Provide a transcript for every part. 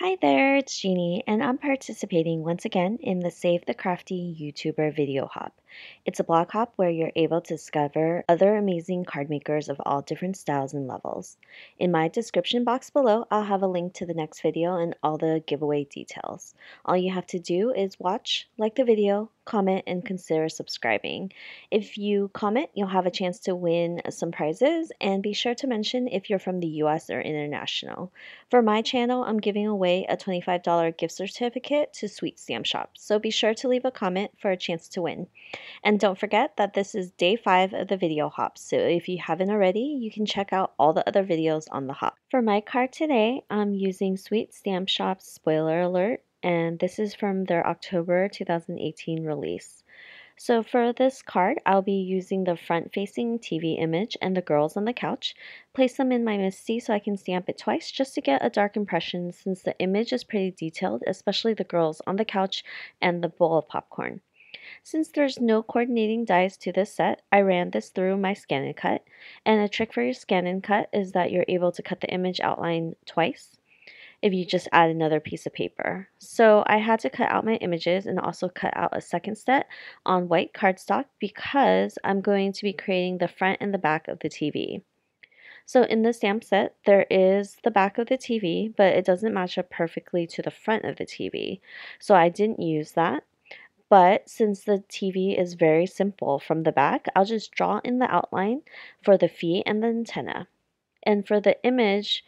Hi there, it's Jeannie, and I'm participating once again in the Save the Crafty YouTuber video hop. It's a blog hop where you're able to discover other amazing card makers of all different styles and levels. In my description box below, I'll have a link to the next video and all the giveaway details. All you have to do is watch, like the video, comment, and consider subscribing. If you comment, you'll have a chance to win some prizes, and be sure to mention if you're from the US or international. For my channel, I'm giving away a $25 gift certificate to Sweet Stamp Shop, so be sure to leave a comment for a chance to win. And don't forget that this is day 5 of the video hop, so if you haven't already, you can check out all the other videos on the hop. For my card today, I'm using Sweet Stamp Shop's Spoiler Alert, and this is from their October 2018 release. So for this card, I'll be using the front-facing TV image and the girls on the couch. Place them in my MISTI so I can stamp it twice just to get a dark impression, since the image is pretty detailed, especially the girls on the couch and the bowl of popcorn. Since there's no coordinating dies to this set, I ran this through my scan and cut. And a trick for your scan and cut is that you're able to cut the image outline twice if you just add another piece of paper. So I had to cut out my images and also cut out a second set on white cardstock because I'm going to be creating the front and the back of the TV. So in the stamp set, there is the back of the TV, but it doesn't match up perfectly to the front of the TV. So I didn't use that. But since the TV is very simple from the back, I'll just draw in the outline for the feet and the antenna. And for the image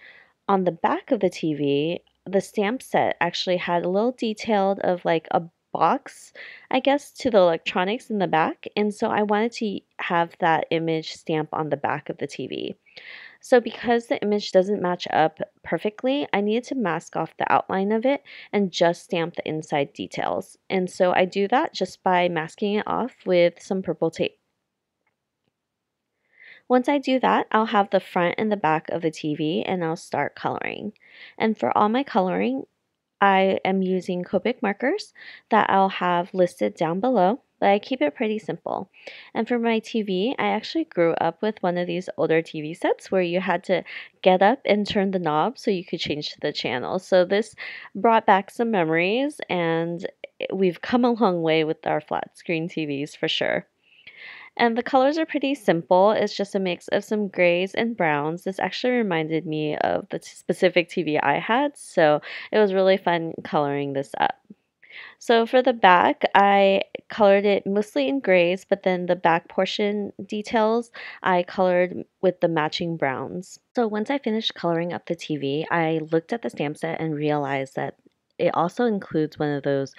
on the back of the TV, the stamp set actually had a little detailed of like a box, I guess, to the electronics in the back. And so I wanted to have that image stamp on the back of the TV. So because the image doesn't match up perfectly, I needed to mask off the outline of it and just stamp the inside details. And so I do that just by masking it off with some purple tape. Once I do that, I'll have the front and the back of the TV and I'll start coloring. And for all my coloring, I am using Copic markers that I'll have listed down below, but I keep it pretty simple. And for my TV, I actually grew up with one of these older TV sets where you had to get up and turn the knob so you could change the channel. So this brought back some memories, and we've come a long way with our flat screen TVs for sure. And the colors are pretty simple. It's just a mix of some grays and browns. This actually reminded me of the specific TV I had, so it was really fun coloring this up. So for the back, I colored it mostly in grays, but then the back portion details I colored with the matching browns. So once I finished coloring up the TV, I looked at the stamp set and realized that it also includes one of those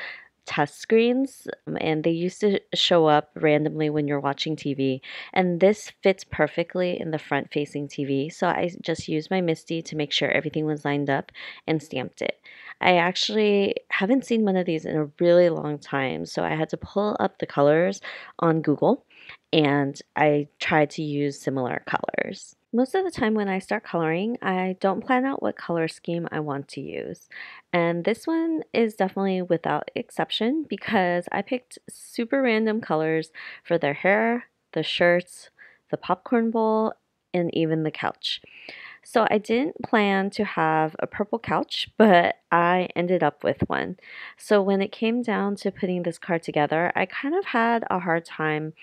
test screens, and they used to show up randomly when you're watching TV, and this fits perfectly in the front facing TV, so I just used my MISTI to make sure everything was lined up and stamped it. I actually haven't seen one of these in a really long time, so I had to pull up the colors on Google, and I tried to use similar colors. Most of the time when I start coloring, I don't plan out what color scheme I want to use. And this one is definitely without exception because I picked super random colors for their hair, the shirts, the popcorn bowl, and even the couch. So I didn't plan to have a purple couch, but I ended up with one. So when it came down to putting this card together, I kind of had a hard time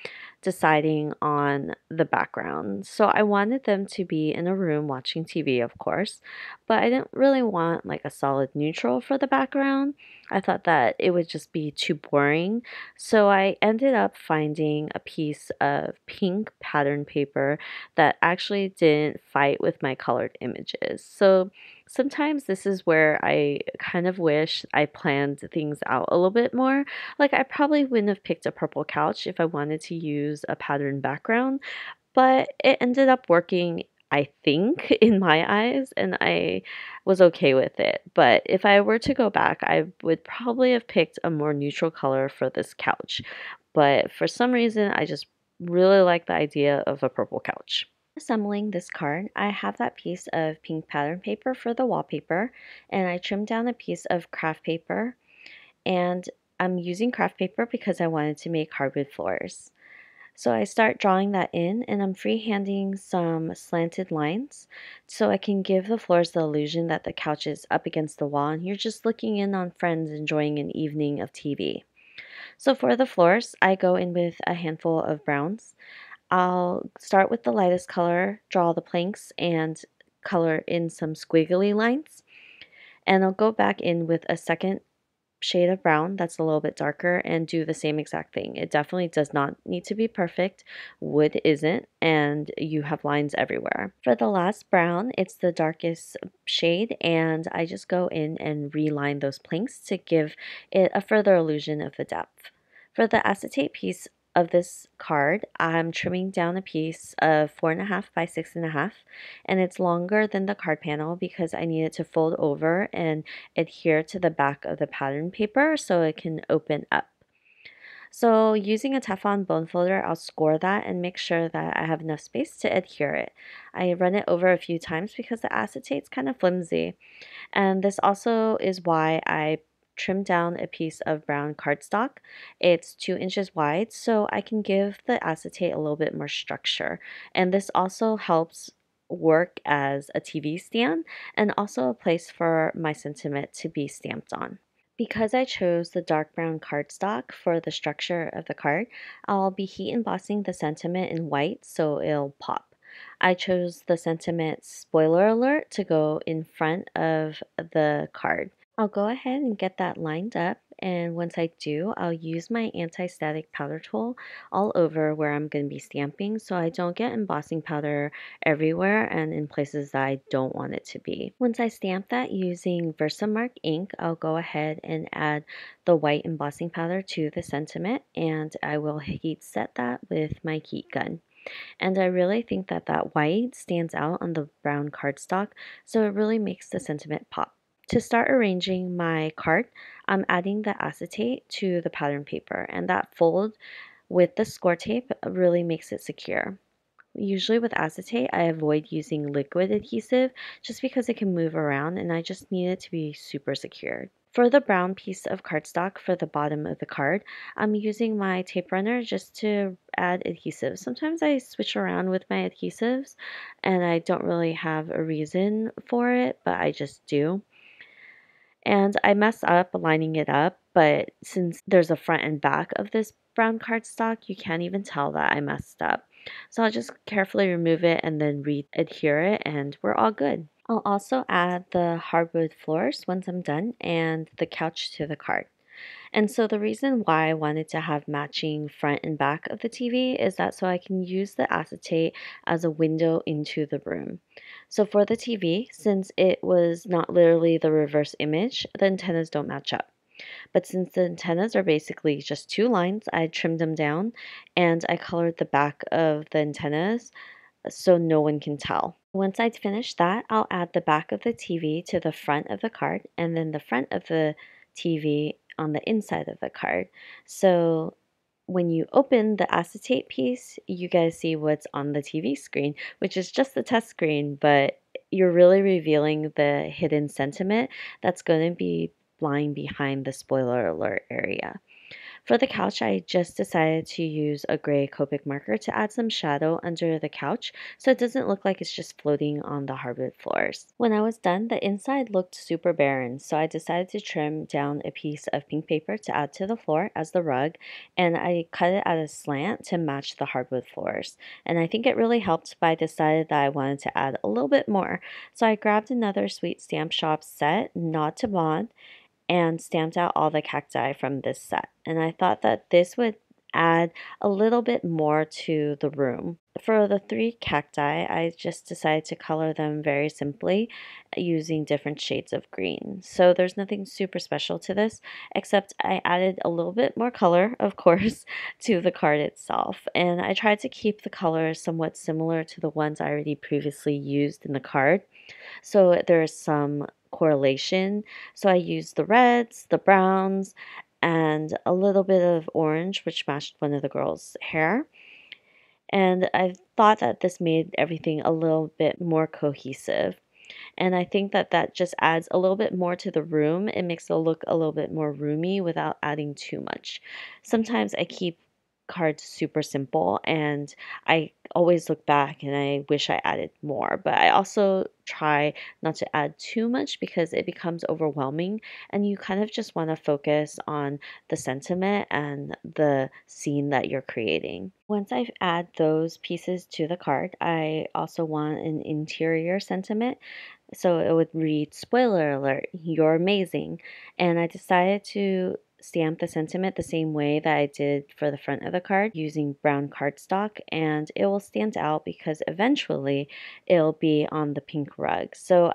deciding on the background. So I wanted them to be in a room watching TV, of course, but I didn't really want like a solid neutral for the background. I thought that it would just be too boring. So I ended up finding a piece of pink pattern paper that actually didn't fight with my colored images. So sometimes this is where I kind of wish I planned things out a little bit more. Like I probably wouldn't have picked a purple couch if I wanted to use a pattern background, but it ended up working, I think, in my eyes, and I was okay with it. But if I were to go back, I would probably have picked a more neutral color for this couch. But for some reason, I just really like the idea of a purple couch. Assembling this card, I have that piece of pink pattern paper for the wallpaper, and I trimmed down a piece of craft paper, and I'm using craft paper because I wanted to make hardwood floors. So I start drawing that in, and I'm freehanding some slanted lines so I can give the floors the illusion that the couch is up against the wall and you're just looking in on friends enjoying an evening of TV. So for the floors, I go in with a handful of browns. I'll start with the lightest color, draw the planks, and color in some squiggly lines. And I'll go back in with a second shade of brown that's a little bit darker and do the same exact thing. It definitely does not need to be perfect. Wood isn't, and you have lines everywhere. For the last brown, it's the darkest shade, and I just go in and reline those planks to give it a further illusion of the depth. For the acetate piece of this card, I'm trimming down a piece of 4.5 by 6.5, and it's longer than the card panel because I need it to fold over and adhere to the back of the pattern paper so it can open up. So using a Teflon bone folder, I'll score that and make sure that I have enough space to adhere it. I run it over a few times because the acetate's kind of flimsy. And this also is why I trimmed down a piece of brown cardstock. It's 2 inches wide, so I can give the acetate a little bit more structure. And this also helps work as a TV stand and also a place for my sentiment to be stamped on. Because I chose the dark brown cardstock for the structure of the card, I'll be heat embossing the sentiment in white so it'll pop. I chose the sentiment spoiler alert to go in front of the card. I'll go ahead and get that lined up, and once I do, I'll use my anti-static powder tool all over where I'm going to be stamping so I don't get embossing powder everywhere and in places that I don't want it to be. Once I stamp that using Versamark ink, I'll go ahead and add the white embossing powder to the sentiment, and I will heat set that with my heat gun. And I really think that that white stands out on the brown cardstock, so it really makes the sentiment pop. To start arranging my card, I'm adding the acetate to the pattern paper, and that fold with the score tape really makes it secure. Usually with acetate, I avoid using liquid adhesive just because it can move around and I just need it to be super secured. For the brown piece of cardstock for the bottom of the card, I'm using my tape runner just to add adhesive. Sometimes I switch around with my adhesives and I don't really have a reason for it, but I just do. And I mess up lining it up, but since there's a front and back of this brown cardstock, you can't even tell that I messed up. So I'll just carefully remove it and then re-adhere it and we're all good. I'll also add the hardwood floors once I'm done and the couch to the card. And so the reason why I wanted to have matching front and back of the TV is that so I can use the acetate as a window into the room. So for the TV, since it was not literally the reverse image, the antennas don't match up. But since the antennas are basically just two lines, I trimmed them down and I colored the back of the antennas so no one can tell. Once I'd finished that, I'll add the back of the TV to the front of the card and then the front of the TV on the inside of the card. So when you open the acetate piece, you guys see what's on the TV screen, which is just the test screen, but you're really revealing the hidden sentiment that's going to be lying behind the spoiler alert area. For the couch, I just decided to use a gray Copic marker to add some shadow under the couch so it doesn't look like it's just floating on the hardwood floors. When I was done, the inside looked super barren, so I decided to trim down a piece of pink paper to add to the floor as the rug, and I cut it at a slant to match the hardwood floors. And I think it really helped, but I decided that I wanted to add a little bit more. So I grabbed another Sweet Stamp Shop set, Nod to Bond, and stamped out all the cacti from this set. And I thought that this would add a little bit more to the room. For the three cacti, I just decided to color them very simply using different shades of green. So there's nothing super special to this, except I added a little bit more color, of course, to the card itself. And I tried to keep the colors somewhat similar to the ones I already previously used in the card. So there's some correlation. So I used the reds, the browns, and a little bit of orange, which matched one of the girls' hair. And I thought that this made everything a little bit more cohesive. And I think that that just adds a little bit more to the room. It makes it look a little bit more roomy without adding too much. Sometimes I keep cards super simple, and I always look back and I wish I added more. But I also try not to add too much because it becomes overwhelming, and you kind of just want to focus on the sentiment and the scene that you're creating. Once I add those pieces to the card, I also want an interior sentiment. So it would read, "Spoiler alert, you're amazing." And I decided to stamp the sentiment the same way that I did for the front of the card using brown cardstock, and it will stand out because eventually it'll be on the pink rug. So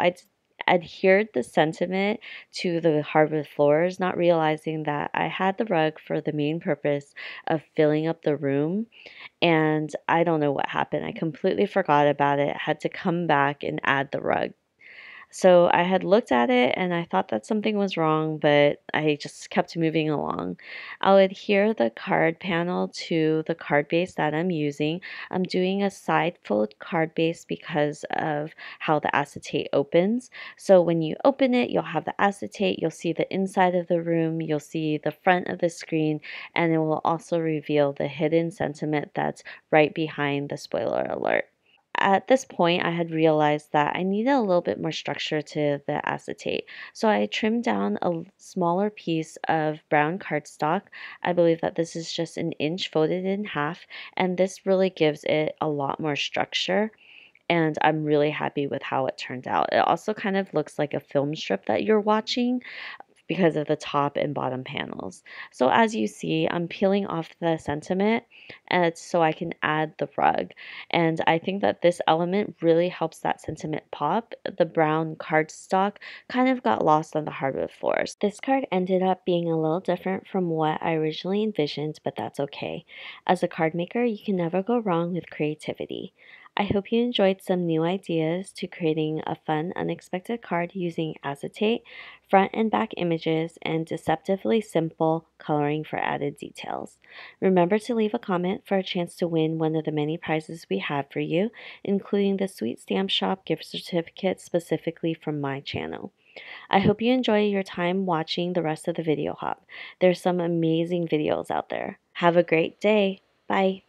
adhered the sentiment to the hardwood floors, not realizing that I had the rug for the main purpose of filling up the room, and I don't know what happened. I completely forgot about it, had to come back and add the rug. So I had looked at it and I thought that something was wrong, but I just kept moving along. I'll adhere the card panel to the card base that I'm using. I'm doing a side fold card base because of how the acetate opens. So when you open it, you'll have the acetate, you'll see the inside of the room, you'll see the front of the screen, and it will also reveal the hidden sentiment that's right behind the spoiler alert. At this point, I had realized that I needed a little bit more structure to the acetate. So I trimmed down a smaller piece of brown cardstock. I believe that this is just an inch folded in half, and this really gives it a lot more structure. And I'm really happy with how it turned out. It also kind of looks like a film strip that you're watching because of the top and bottom panels. So as you see, I'm peeling off the sentiment and so I can add the rug. And I think that this element really helps that sentiment pop. The brown cardstock kind of got lost on the hardwood floors. This card ended up being a little different from what I originally envisioned, but that's okay. As a card maker, you can never go wrong with creativity. I hope you enjoyed some new ideas to creating a fun, unexpected card using acetate, front and back images, and deceptively simple coloring for added details. Remember to leave a comment for a chance to win one of the many prizes we have for you, including the Sweet Stamp Shop gift certificate specifically from my channel. I hope you enjoy your time watching the rest of the video hop. There's some amazing videos out there. Have a great day. Bye.